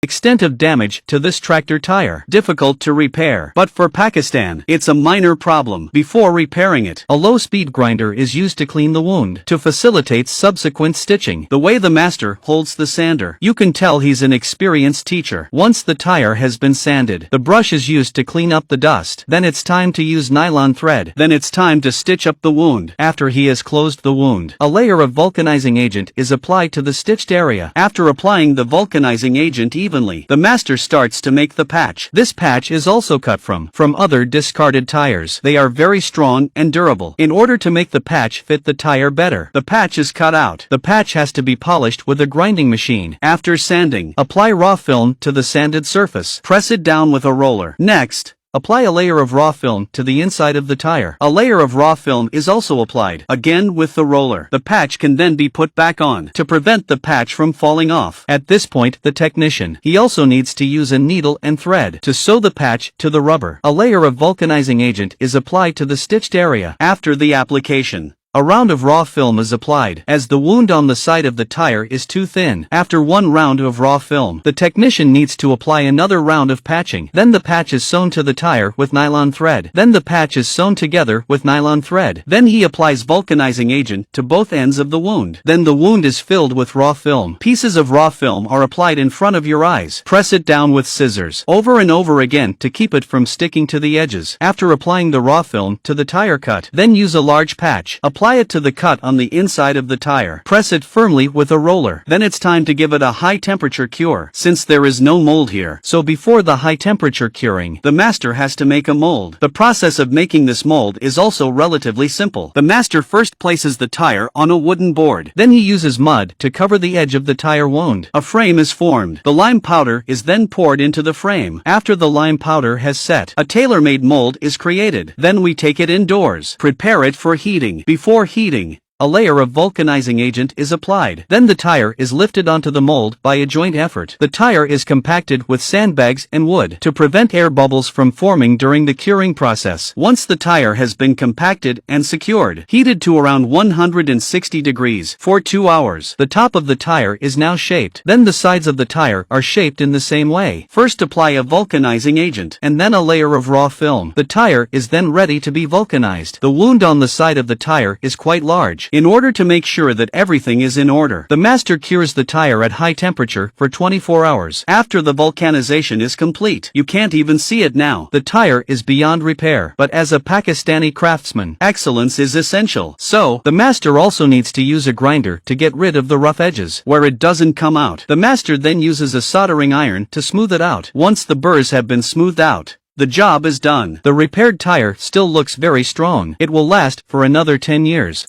Extent of damage to this tractor tire. Difficult to repair. But for Pakistan, it's a minor problem. Before repairing it, a low-speed grinder is used to clean the wound, to facilitate subsequent stitching. The way the master holds the sander, you can tell he's an experienced teacher. Once the tire has been sanded, the brush is used to clean up the dust. Then it's time to use nylon thread. Then it's time to stitch up the wound. After he has closed the wound, a layer of vulcanizing agent is applied to the stitched area. After applying the vulcanizing agent evenly, the master starts to make the patch. This patch is also cut from other discarded tires. They are very strong and durable. In order to make the patch fit the tire better, the patch is cut out. The patch has to be polished with a grinding machine. After sanding, apply raw film to the sanded surface. Press it down with a roller. Next, apply a layer of raw film to the inside of the tire. A layer of raw film is also applied, again with the roller. The patch can then be put back on, to prevent the patch from falling off. At this point, the technician, he also needs to use a needle and thread to sew the patch to the rubber. A layer of vulcanizing agent is applied to the stitched area. After the application, a round of raw film is applied, as the wound on the side of the tire is too thin. After one round of raw film, the technician needs to apply another round of patching. Then the patch is sewn to the tire with nylon thread. Then the patch is sewn together with nylon thread. Then he applies vulcanizing agent to both ends of the wound. Then the wound is filled with raw film. Pieces of raw film are applied in front of your eyes. Press it down with scissors, over and over again to keep it from sticking to the edges. After applying the raw film to the tire cut, then use a large patch. Apply it to the cut on the inside of the tire. Press it firmly with a roller. Then it's time to give it a high temperature cure, since there is no mold here. So before the high temperature curing, the master has to make a mold. The process of making this mold is also relatively simple. The master first places the tire on a wooden board. Then he uses mud to cover the edge of the tire wound. A frame is formed. The lime powder is then poured into the frame. After the lime powder has set, a tailor-made mold is created. Then we take it indoors. Prepare it for heating. Before heating, a layer of vulcanizing agent is applied. Then the tire is lifted onto the mold by a joint effort. The tire is compacted with sandbags and wood to prevent air bubbles from forming during the curing process. Once the tire has been compacted and secured, heated to around 160 degrees for 2 hours, the top of the tire is now shaped. Then the sides of the tire are shaped in the same way. First apply a vulcanizing agent, and then a layer of raw film. The tire is then ready to be vulcanized. The wound on the side of the tire is quite large. In order to make sure that everything is in order, the master cures the tire at high temperature for 24 hours. After the vulcanization is complete, you can't even see it now. The tire is beyond repair. But as a Pakistani craftsman, excellence is essential. So, the master also needs to use a grinder to get rid of the rough edges, where it doesn't come out. The master then uses a soldering iron to smooth it out. Once the burrs have been smoothed out, the job is done. The repaired tire still looks very strong. It will last for another 10 years.